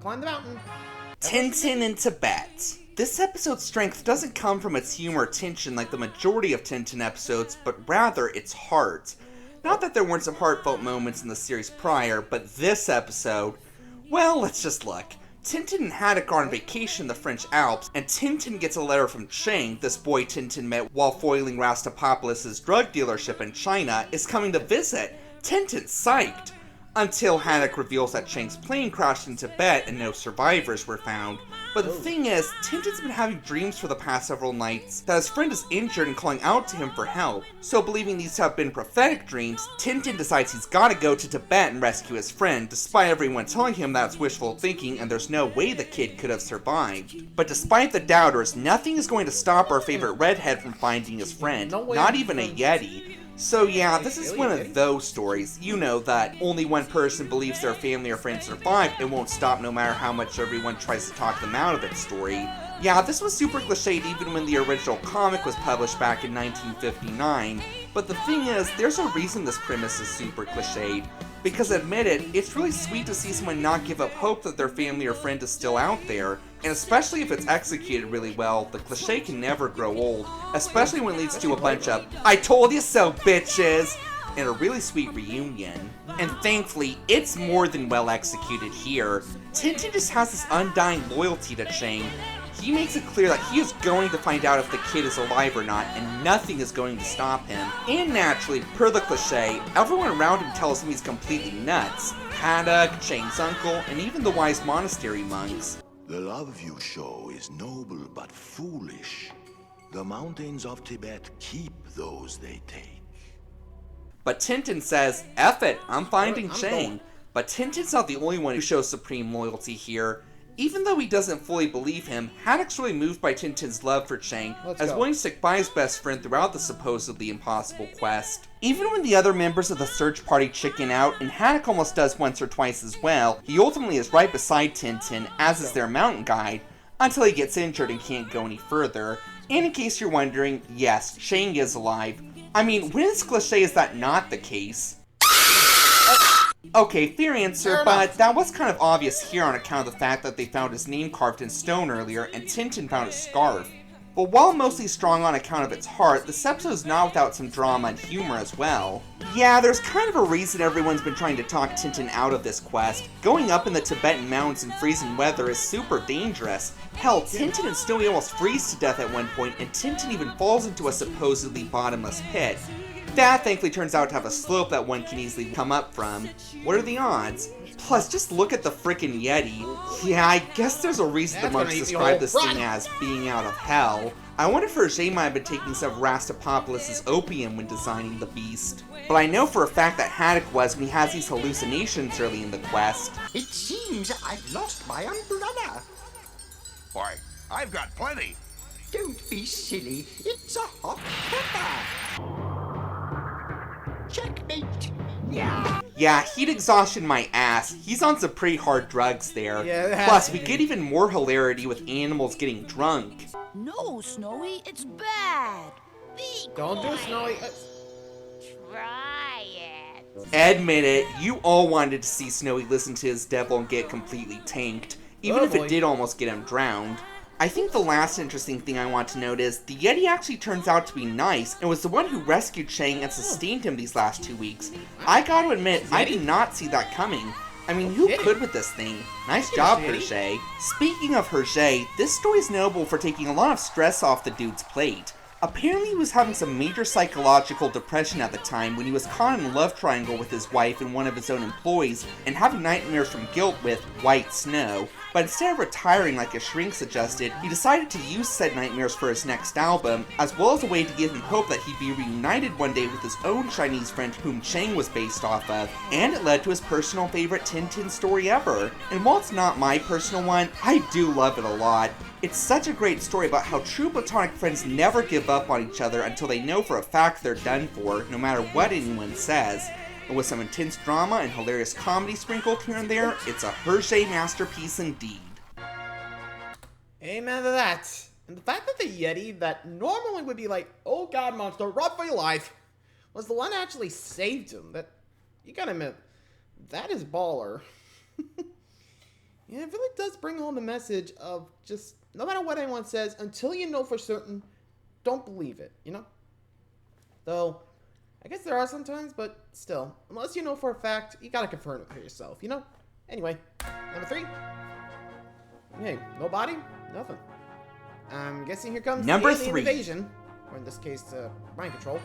Speaker 1: Climb the mountain.
Speaker 2: Tintin in Tibet. This episode's strength doesn't come from its humor or tension like the majority of Tintin episodes, but rather its heart. Not that there weren't some heartfelt moments in the series prior, but this episode, well, let's just look. Tintin and Haddock are on vacation in the French Alps, and Tintin gets a letter from Cheng, this boy Tintin met while foiling Rastapopoulos' drug dealership in China, is coming to visit. Tintin's psyched. Until Haddock reveals that Cheng's plane crashed in Tibet and no survivors were found. But the thing is, Tintin's been having dreams for the past several nights that his friend is injured and calling out to him for help. So believing these to have been prophetic dreams, Tintin decides he's gotta go to Tibet and rescue his friend, despite everyone telling him that's wishful thinking and there's no way the kid could have survived. But despite the doubters, nothing is going to stop our favorite redhead from finding his friend, not even a Yeti. So yeah, this is one of those stories, you know, that only one person believes their family or friend survived and won't stop no matter how much everyone tries to talk them out of it story. Yeah, this was super cliched even when the original comic was published back in 1959, but the thing is, there's a reason this premise is super cliched. Because admit it, it's really sweet to see someone not give up hope that their family or friend is still out there, and especially if it's executed really well, the cliche can never grow old, especially when it leads to a bunch of "I told you so, bitches!" and a really sweet reunion. And thankfully, it's more than well executed here. Tintin just has this undying loyalty to Cheng. He makes it clear that he is going to find out if the kid is alive or not, and nothing is going to stop him. And naturally, per the cliche, everyone around him tells him he's completely nuts. Haddock, Cheng's uncle, and even the wise monastery monks.
Speaker 11: The love you show is noble but foolish. The mountains of Tibet keep those they take.
Speaker 2: But Tintin says, F it, I'm finding Cheng. But Tintin's not the only one who shows supreme loyalty here. Even though he doesn't fully believe him, Haddock's really moved by Tintin's love for Cheng, as willing to stick by his best friend throughout the supposedly impossible quest. Even when the other members of the search party chicken out, and Haddock almost does once or twice as well, he ultimately is right beside Tintin, as is their mountain guide, until he gets injured and can't go any further. And in case you're wondering, yes, Cheng is alive. I mean, when is cliche is that not the case? Okay, fair answer, but that was kind of obvious here on account of the fact that they found his name carved in stone earlier, and Tintin found his scarf. But while mostly strong on account of its heart, this episode is not without some drama and humor as well. Yeah, there's kind of a reason everyone's been trying to talk Tintin out of this quest. Going up in the Tibetan mountains in freezing weather is super dangerous. Hell, Tintin and Snowy almost freeze to death at one point, and Tintin even falls into a supposedly bottomless pit. That thankfully turns out to have a slope that one can easily come up from. What are the odds? Plus, just look at the frickin' Yeti. Yeah, I guess there's a reason the monks describe this thing as being out of hell. I wonder if Hergé might have been taking some of Rastapopoulos' opium when designing the beast. But I know for a fact that Haddock was when he has these hallucinations early in the quest.
Speaker 9: It seems I've lost my umbrella.
Speaker 7: Why, I've got plenty.
Speaker 9: Don't be silly. It's a hot pepper. Checkmate.
Speaker 2: Yeah, heat exhaustion my ass. He's on some pretty hard drugs there.
Speaker 1: Yeah,
Speaker 2: plus, we get even more hilarity with animals getting drunk.
Speaker 12: No, Snowy, it's bad. Be
Speaker 1: Don't do
Speaker 12: quiet.
Speaker 1: Snowy.
Speaker 12: Try it.
Speaker 2: Admit it, you all wanted to see Snowy listen to his devil and get completely tanked, even if it did almost get him drowned. I think the last interesting thing I want to note is, the Yeti actually turns out to be nice, and was the one who rescued Chang and sustained him these last 2 weeks. I gotta admit, I did not see that coming. I mean, who could with this thing? Nice job, Hergé. Speaking of Hergé, this story is notable for taking a lot of stress off the dude's plate. Apparently he was having some major psychological depression at the time when he was caught in a love triangle with his wife and one of his own employees, and having nightmares from guilt with White Snow. But instead of retiring like his shrink suggested, he decided to use said nightmares for his next album, as well as a way to give him hope that he'd be reunited one day with his own Chinese friend whom Chang was based off of, and it led to his personal favorite Tintin story ever. And while it's not my personal one, I do love it a lot. It's such a great story about how true platonic friends never give up on each other until they know for a fact they're done for, no matter what anyone says. And with some intense drama and hilarious comedy sprinkled here and there, it's a Hergé masterpiece indeed.
Speaker 1: Amen to that. And the fact that the Yeti, that normally would be like, oh god monster, run for your life, was the one that actually saved him. That, you gotta admit, that is baller. Yeah, it really does bring home the message of just, no matter what anyone says, until you know for certain, don't believe it, you know? Though, I guess there are some times, but still, unless you know for a fact, you gotta confirm it for yourself, you know? Anyway, number 3. Hey, no body, nothing. I'm guessing here comes
Speaker 2: number
Speaker 1: the alien
Speaker 2: 3.
Speaker 1: invasion, or in this case, mind control.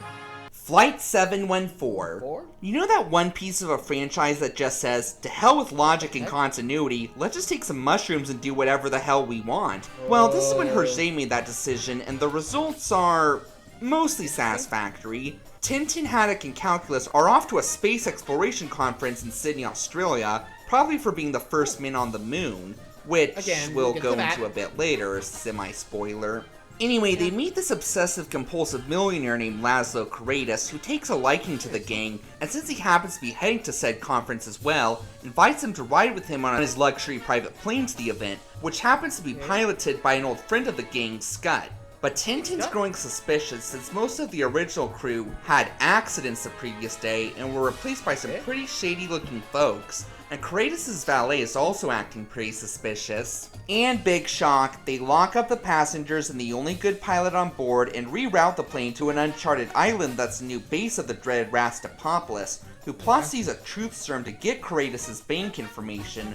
Speaker 2: Flight 714. You know that one piece of a franchise that just says, to hell with logic and continuity, let's just take some mushrooms and do whatever the hell we want? Well, this is when Hergé made that decision, and the results are mostly satisfactory. Tintin, Haddock, and Calculus are off to a space exploration conference in Sydney, Australia, probably for being the first men on the moon, which we'll go into a bit later, semi-spoiler. Anyway, they meet this obsessive-compulsive millionaire named Laszlo Carretas, who takes a liking to the gang, and since he happens to be heading to said conference as well, invites them to ride with him on his luxury private plane to the event, which happens to be piloted by an old friend of the gang, Scud. But Tintin's growing suspicious since most of the original crew had accidents the previous day and were replaced by some pretty shady-looking folks. And Carretas' valet is also acting pretty suspicious. And big shock, they lock up the passengers and the only good pilot on board and reroute the plane to an uncharted island that's the new base of the dreaded Rastapopoulos, who plots to use a truth serum to get Carretas' bank information,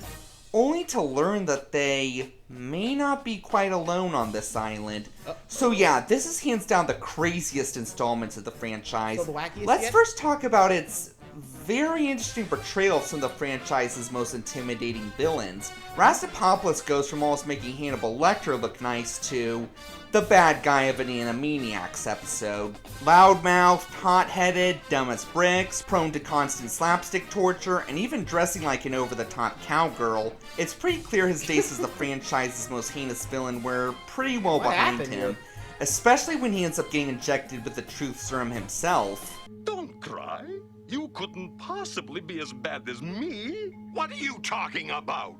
Speaker 2: only to learn that they may not be quite alone on this island. So yeah, this is hands down the craziest installments of the franchise. Let's first talk about its very interesting portrayal of some of the franchise's most intimidating villains. Rastapopoulos goes from almost making Hannibal Lecter look nice to the bad guy of an Animaniacs episode. Loudmouthed, hot-headed, dumb as bricks, prone to constant slapstick torture, and even dressing like an over-the-top cowgirl. It's pretty clear his days as the franchise's most heinous villain were pretty well behind him. Especially when he ends up getting injected with the truth serum himself.
Speaker 7: Don't cry. You couldn't possibly be as bad as me.
Speaker 5: What are you talking about?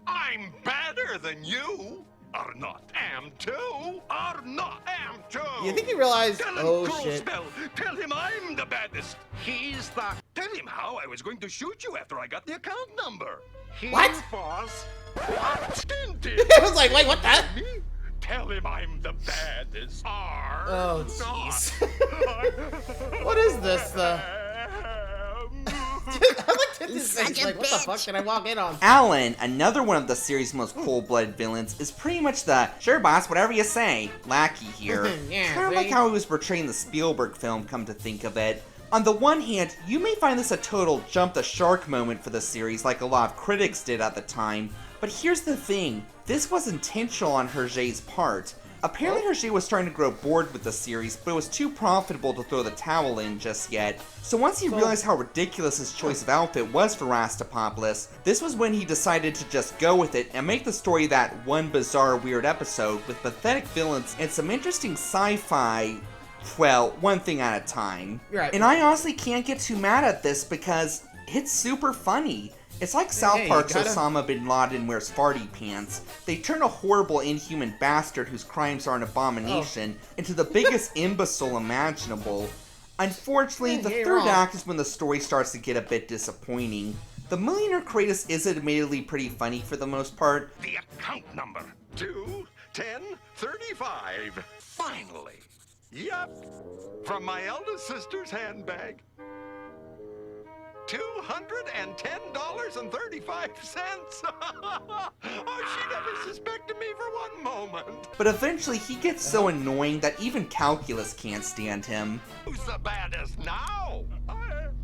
Speaker 5: I'm badder than you.
Speaker 7: Are not am too. Are not am too.
Speaker 1: You think he realized?
Speaker 7: Tell him,
Speaker 1: Oh shit!
Speaker 7: Spell. Tell him I'm the baddest. He's the. Tell him how I was going to shoot you after I got the account number. He
Speaker 1: What?
Speaker 7: Was Tintin.
Speaker 1: I was like, wait, what the?
Speaker 7: Me? Tell him I'm the baddest.
Speaker 1: Oh jeez. What is this? I like Tintin's face. Like, what the fuck can I walk in on?
Speaker 2: Alan, another one of the series' most cold-blooded villains, is pretty much the sure boss, whatever you say lackey here.
Speaker 1: Yeah,
Speaker 2: kind of like how he was portraying the Spielberg film, come to think of it. On the one hand, you may find this a total jump the shark moment for the series, like a lot of critics did at the time. But here's the thing, this was intentional on Hergé's part. Apparently Hergé was starting to grow bored with the series, but it was too profitable to throw the towel in just yet. So once he realized how ridiculous his choice of outfit was for Rastapopoulos, this was when he decided to just go with it and make the story that one bizarre weird episode with pathetic villains and some interesting sci-fi, well, one thing at a time.
Speaker 1: Right.
Speaker 2: And I honestly can't get too mad at this because it's super funny. It's like South Park's Osama bin Laden wears farty pants. They turn a horrible, inhuman bastard whose crimes are an abomination into the biggest imbecile imaginable. Unfortunately, the
Speaker 1: Hey,
Speaker 2: third
Speaker 1: wrong.
Speaker 2: act is when the story starts to get a bit disappointing. The Millionaire Kratos is admittedly pretty funny for the most part.
Speaker 7: The account number.
Speaker 4: 2, 10, 35. Finally. Yep. From my eldest sister's handbag. $210.35. Oh, she never suspected me for one moment.
Speaker 2: But eventually he gets so annoying that even calculus can't stand him.
Speaker 4: Who's the baddest now? I'm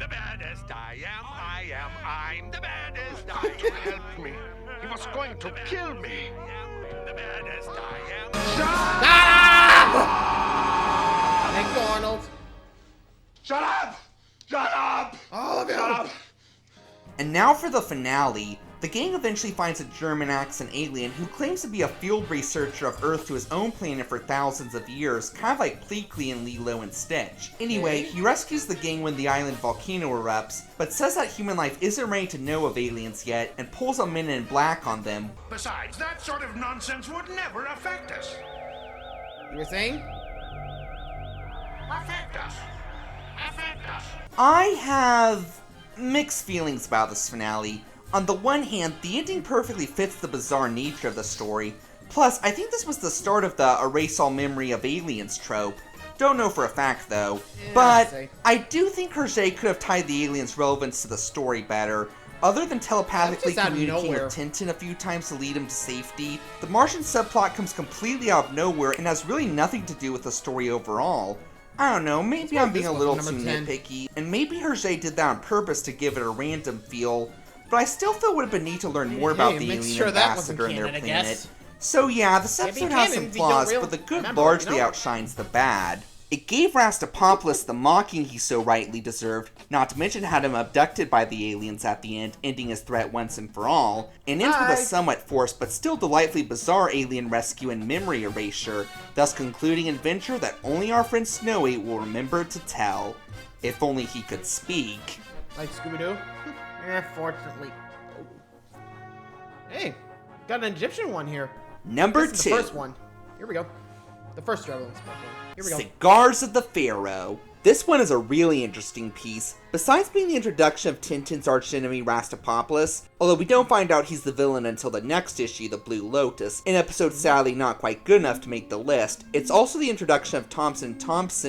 Speaker 4: the baddest. I'm the baddest. To help me. He was going to kill me. I'm the baddest.
Speaker 1: Thank you, Arnold.
Speaker 4: Shut up! Shut up!
Speaker 1: All of you.
Speaker 4: Shut up!
Speaker 2: And now for the finale. The gang eventually finds a German accent alien who claims to be a field researcher of Earth to his own planet for thousands of years, kind of like Pleakley and Lilo and Stitch. Anyway, he rescues the gang when the island volcano erupts, but says that human life isn't ready to know of aliens yet, and pulls a Men in Black on them.
Speaker 5: Besides, that sort of nonsense would never affect us.
Speaker 1: You were saying?
Speaker 5: Affect us. Affect us.
Speaker 2: I have mixed feelings about this finale. On the one hand, the ending perfectly fits the bizarre nature of the story. Plus, I think this was the start of the erase all memory of aliens trope. Don't know for a fact though. But I do think Hergé could have tied the aliens' relevance to the story better. Other than telepathically communicating with Tintin a few times to lead him to safety, the Martian subplot comes completely out of nowhere and has really nothing to do with the story overall. I don't know, maybe I'm being a little too nitpicky, and maybe Hergé did that on purpose to give it a random feel, but I still feel it would have been neat to learn more about the alien ambassador and their planet. So yeah, this episode has some flaws, but the good largely outshines the bad. It gave Rastapopoulos the mocking he so rightly deserved, not to mention had him abducted by the aliens at the end, ending his threat once and for all, and ends with a somewhat forced but still delightfully bizarre alien rescue and memory erasure, thus concluding an adventure that only our friend Snowy will remember to tell. If only he could speak.
Speaker 1: Like Scooby-Doo? Fortunately. Hey, got an Egyptian one here.
Speaker 2: Number 2.
Speaker 1: The first one. Here we go. The first traveling spot one. Here we go.
Speaker 2: Cigars of the Pharaoh. This one is a really interesting piece. Besides being the introduction of Tintin's archenemy Rastapopoulos, although we don't find out he's the villain until the next issue, The Blue Lotus, an episode sadly not quite good enough to make the list, it's also the introduction of Thompson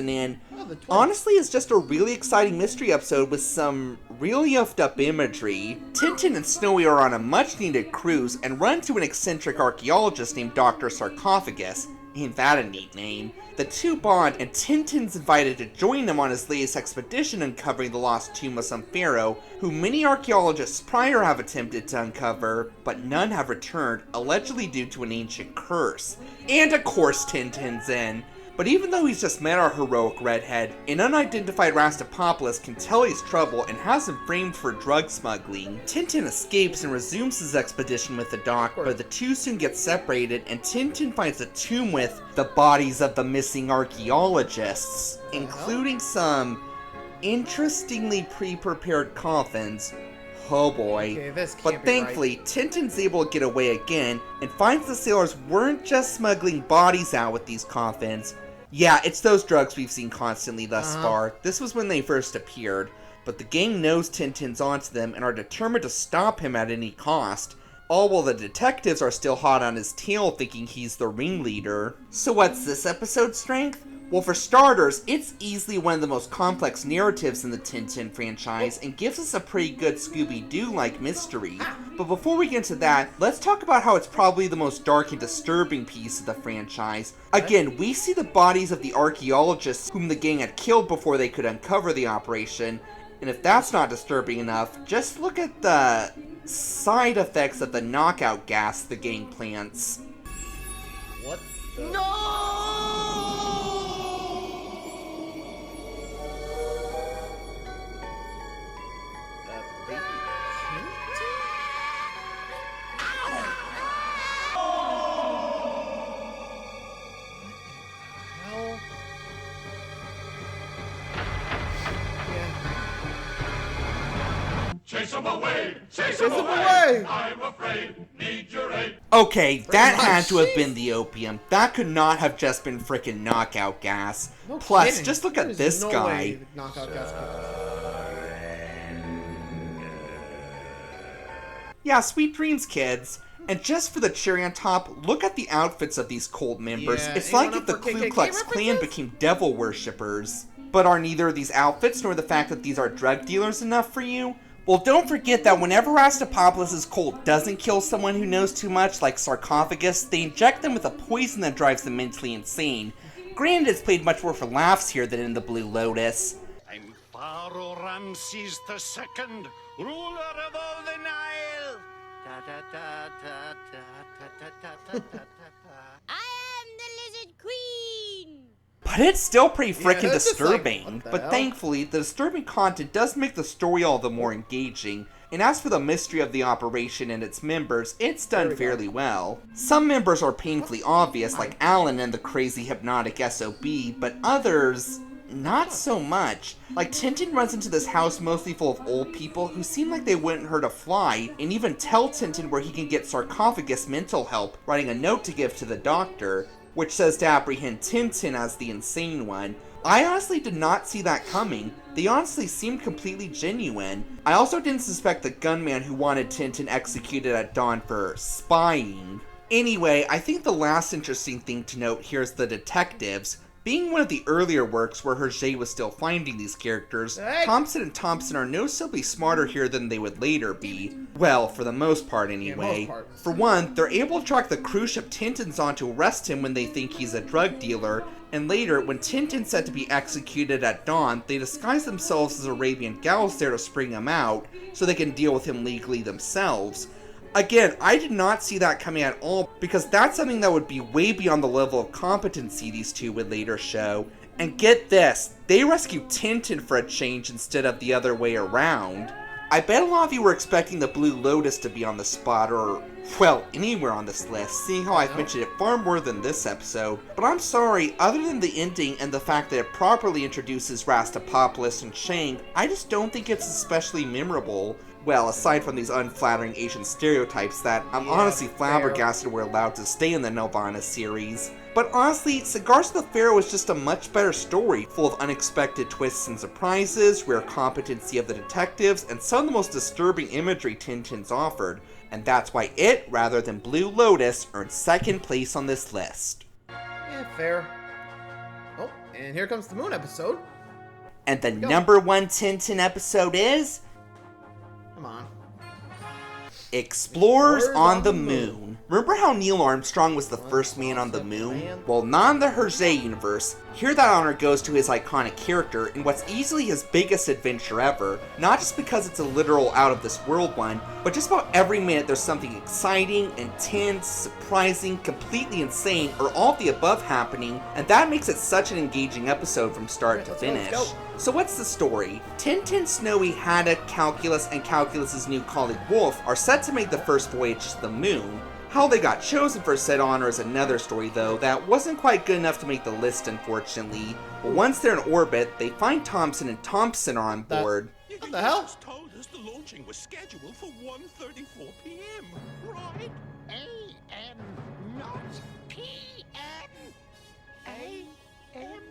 Speaker 2: and honestly it's just a really exciting mystery episode with some really effed up imagery. Tintin and Snowy are on a much needed cruise and run into an eccentric archaeologist named Dr. Sarcophagus. Ain't that a neat name? The two bond, and Tintin's invited to join him on his latest expedition uncovering the lost tomb of some pharaoh, who many archaeologists prior have attempted to uncover, but none have returned, allegedly due to an ancient curse. And of course Tintin's in. But even though he's just met our heroic redhead, an unidentified Rastapopoulos can tell he's trouble and has him framed for drug smuggling. Tintin escapes and resumes his expedition with the doc, but the two soon get separated and Tintin finds a tomb with the bodies of the missing archaeologists, including some interestingly pre-prepared coffins. Oh boy.
Speaker 1: Okay,
Speaker 2: but thankfully, Tintin's able to get away again and finds the sailors weren't just smuggling bodies out with these coffins. Yeah, it's those drugs we've seen constantly thus far. This was when they first appeared, but the gang knows Tintin's onto them and are determined to stop him at any cost, all while the detectives are still hot on his tail thinking he's the ringleader. So what's this episode's strength? Well, for starters, it's easily one of the most complex narratives in the Tintin franchise and gives us a pretty good Scooby-Doo-like mystery. But before we get into that, let's talk about how it's probably the most dark and disturbing piece of the franchise. Again, we see the bodies of the archaeologists whom the gang had killed before they could uncover the operation, and if that's not disturbing enough, just look at the side effects of the knockout gas the gang plants.
Speaker 1: What?
Speaker 3: Chase them away!
Speaker 1: Chase them away!
Speaker 3: I'm afraid. Need your
Speaker 2: Okay, that had to have been the opium. That could not have just been frickin' knockout gas.
Speaker 1: No
Speaker 2: Plus,
Speaker 1: kidding.
Speaker 2: just look at
Speaker 1: There's
Speaker 2: this
Speaker 1: no
Speaker 2: guy.
Speaker 1: way knockout gas
Speaker 2: Yeah, sweet dreams, kids. And just for the cherry on top, look at the outfits of these cult members.
Speaker 1: Yeah,
Speaker 2: It's like
Speaker 1: anyone
Speaker 2: if the
Speaker 1: up for
Speaker 2: Ku
Speaker 1: KKK
Speaker 2: Klux Klan
Speaker 1: references?
Speaker 2: became devil worshippers. But are neither these outfits nor the fact that these are drug dealers enough for you? Well, don't forget that whenever Rastapopoulos' cult doesn't kill someone who knows too much, like Sarcophagus, they inject them with a poison that drives them mentally insane. Granted, it's played much more for laughs here than in the Blue Lotus.
Speaker 4: I'm Pharaoh Ramses II, ruler of all the Nile.
Speaker 12: I am the Lizard Queen!
Speaker 2: But it's still pretty frickin'
Speaker 1: it's just like,
Speaker 2: disturbing.
Speaker 1: what the
Speaker 2: But
Speaker 1: hell?
Speaker 2: thankfully, the disturbing content does make the story all the more engaging. And as for the mystery of the operation and its members, it's done fairly well. Some members are painfully obvious, like Alan and the crazy hypnotic SOB, but others, not so much. Like, Tintin runs into this house mostly full of old people who seem like they wouldn't hurt a fly, and even tell Tintin where he can get Sarcophagus mental help, writing a note to give to the doctor, which says to apprehend Tintin as the insane one. I honestly did not see that coming. They honestly seemed completely genuine. I also didn't suspect the gunman who wanted Tintin executed at dawn for spying. Anyway, I think the last interesting thing to note here is the detectives. Being one of the earlier works where Hergé was still finding these characters, Thompson and Thompson are noticeably smarter here than they would later be. Well, for the most part anyway. For one, they're able to track the cruise ship Tintin's on to arrest him when they think he's a drug dealer, and later, when Tintin's said to be executed at dawn, they disguise themselves as Arabian gals there to spring him out, so they can deal with him legally themselves. Again, I did not see that coming at all, because that's something that would be way beyond the level of competency these two would later show. And get this, they rescue Tintin for a change instead of the other way around. I bet a lot of you were expecting the Blue Lotus to be on the spot, or, well, anywhere on this list, seeing how I've mentioned it far more than this episode. But I'm sorry, other than the ending and the fact that it properly introduces Rastapopoulos and Shang, I just don't think it's especially memorable. Well, aside from these unflattering Asian stereotypes that I'm honestly flabbergasted we're allowed to stay in the Nelvana series. But honestly, Cigars of the Pharaoh is just a much better story, full of unexpected twists and surprises, rare competency of the detectives, and some of the most disturbing imagery Tintin's offered. And that's why it, rather than Blue Lotus, earned second place on this list.
Speaker 1: Yeah, fair. Oh, and here comes the Moon episode.
Speaker 2: And the number one Tintin episode is...
Speaker 1: Come on.
Speaker 2: Explorers on the Moon. Remember how Neil Armstrong was the first man on the moon? Well, not in the Hergé universe. Here that honor goes to his iconic character in what's easily his biggest adventure ever. Not just because it's a literal out-of-this-world one, but just about every minute there's something exciting, intense, surprising, completely insane, or all of the above happening, and that makes it such an engaging episode from start to finish. So what's the story? Tintin, Snowy, Haddock, Calculus, and Calculus's new colleague Wolf are set to make the first voyage to the moon. How they got chosen for said honor is another story though, that wasn't quite good enough to make the list unfortunately. But once they're in orbit, they find Thompson and Thompson are on board.
Speaker 1: What the hell?
Speaker 4: Told us the launching was scheduled for 1:34 p.m., right?
Speaker 9: A.M., not P.M. A.M.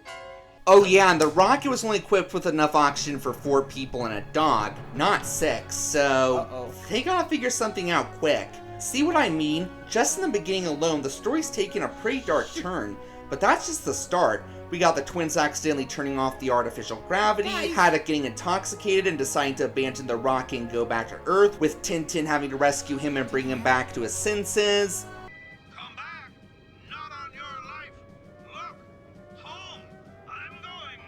Speaker 2: Oh yeah, and the rocket was only equipped with enough oxygen for 4 people and a dog, not 6, so they gotta figure something out quick. See what I mean? Just in the beginning alone, the story's taking a pretty dark turn, but that's just the start. We got the twins accidentally turning off the artificial gravity, Haddock getting intoxicated and deciding to abandon the rocket and go back to Earth, with Tintin having to rescue him and bring him back to his senses.
Speaker 4: Come back! Not on your life! Look! Home! I'm going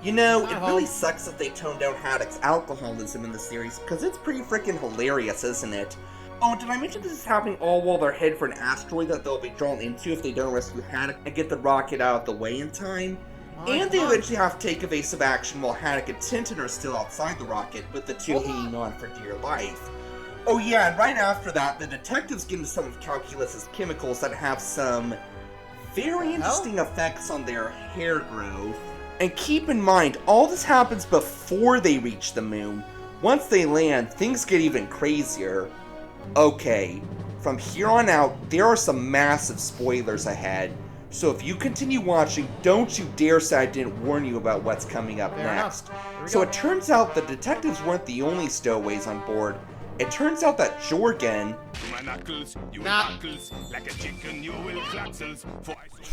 Speaker 2: You know, it really sucks that they toned down Haddock's alcoholism in the series, because it's pretty freaking hilarious, isn't it? Oh, did I mention this is happening all while they're headed for an asteroid that they'll be drawn into if they don't rescue Haddock and get the rocket out of the way in time? And they eventually have to take evasive action while Haddock and Tintin are still outside the rocket, with the two hanging on for dear life. Oh yeah, and right after that, the detectives get into some of Calculus's chemicals that have some very interesting effects on their hair growth. And keep in mind, all this happens before they reach the moon. Once they land, things get even crazier. Okay, from here on out, there are some massive spoilers ahead, so if you continue watching, don't you dare say I didn't warn you about what's coming up next. So it turns out the detectives weren't the only stowaways on board. It turns out that Jorgen...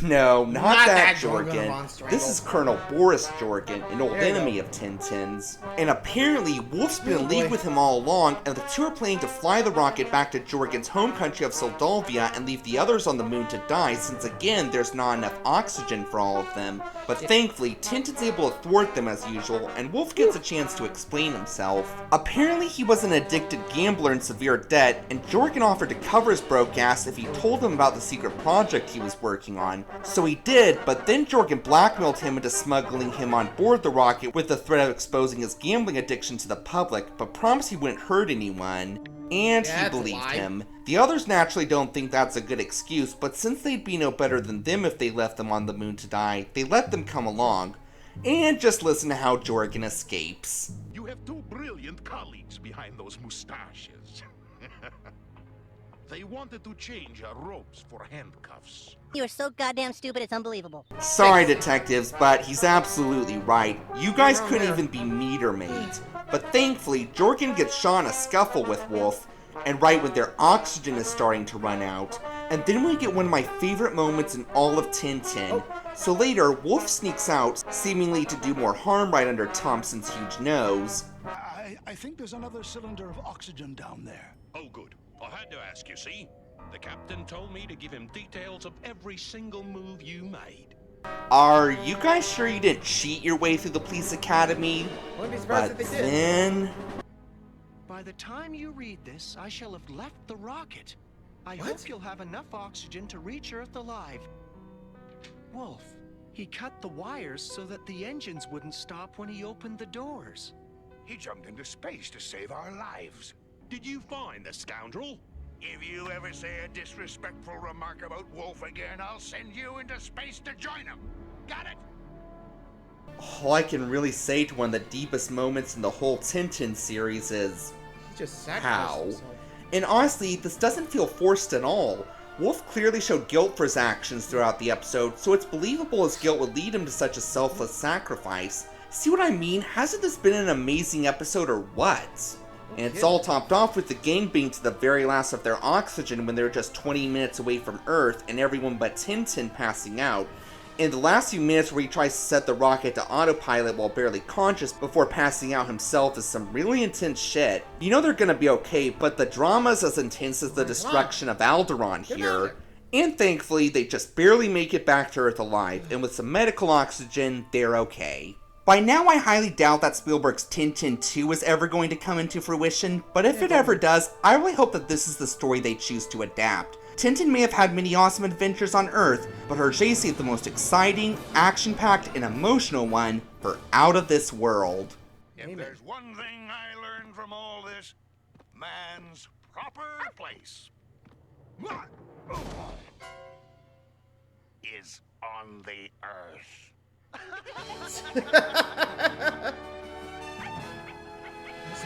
Speaker 2: No, not that Jorgen. This is Colonel Boris Jorgen, an old enemy of Tintin's. And apparently, Wolf's been in league with him all along, and the two are planning to fly the rocket back to Jorgen's home country of Soldalvia and leave the others on the moon to die, since again, there's not enough oxygen for all of them. But thankfully, Tintin's able to thwart them as usual, and Wolf gets a chance to explain himself. Apparently, he was an addicted gambler in severe debt, and Jorgen offered to cover his broke ass if he told him about the secret project he was working on. So he did, but then Jorgen blackmailed him into smuggling him on board the rocket with the threat of exposing his gambling addiction to the public, but promised he wouldn't hurt anyone. And he believed him. The others naturally don't think that's a good excuse, but since they'd be no better than them if they left them on the moon to die, they let them come along. And just listen to how Jorgen escapes.
Speaker 11: You have two brilliant colleagues behind those mustaches. They wanted to change our ropes for handcuffs.
Speaker 13: You are so goddamn stupid, it's unbelievable.
Speaker 2: Sorry, detectives, but he's absolutely right. You guys couldn't even be meter maids. But thankfully, Jorgen gets shot in a scuffle with Wolf, and right when their oxygen is starting to run out. And then we get one of my favorite moments in all of Tintin. So later, Wolf sneaks out, seemingly to do more harm right under Thompson's huge nose.
Speaker 14: I think there's another cylinder of oxygen down there.
Speaker 7: Oh, good. I had to ask, you see. The captain told me to give him details of every single move you made.
Speaker 2: Are you guys sure you didn't cheat your way through the police academy?
Speaker 1: Wouldn't be surprised if they did.
Speaker 2: Then...
Speaker 6: By the time you read this, I shall have left the rocket. I hope you'll have enough oxygen to reach Earth alive. Wolf, he cut the wires so that the engines wouldn't stop when he opened the doors.
Speaker 11: He jumped into space to save our lives.
Speaker 7: Did you find the scoundrel?
Speaker 11: If you ever say a disrespectful remark about Wolf again, I'll send you into space to join him. Got it?
Speaker 2: All I can really say to one of the deepest moments in the whole Tintin series is... how? And honestly, this doesn't feel forced at all. Wolf clearly showed guilt for his actions throughout the episode, so it's believable his guilt would lead him to such a selfless sacrifice. See what I mean? Hasn't this been an amazing episode or what? And it's all topped off with the gang being to the very last of their oxygen when they're just 20 minutes away from Earth and everyone but Tintin passing out. In the last few minutes where he tries to set the rocket to autopilot while barely conscious before passing out himself is some really intense shit. You know they're gonna be okay, but the drama's as intense as the destruction of Alderaan here. And thankfully, they just barely make it back to Earth alive, and with some medical oxygen, they're okay. By now, I highly doubt that Spielberg's Tintin 2 is ever going to come into fruition, but if it ever does, I really hope that this is the story they choose to adapt. Tintin may have had many awesome adventures on Earth, but Hergé saved the most exciting, action-packed, and emotional one for Out of This World.
Speaker 11: If there's one thing I learned from all this, man's proper place is on the Earth.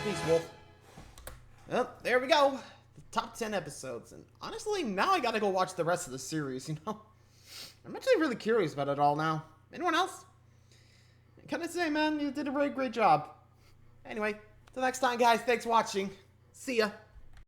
Speaker 1: Peace, Wolf. Well, there we go. The top 10 episodes. And honestly, now I gotta go watch the rest of the series, you know? I'm actually really curious about it all now. Anyone else? Can I say, man, you did a very great job. Anyway, till next time, guys. Thanks for watching. See ya.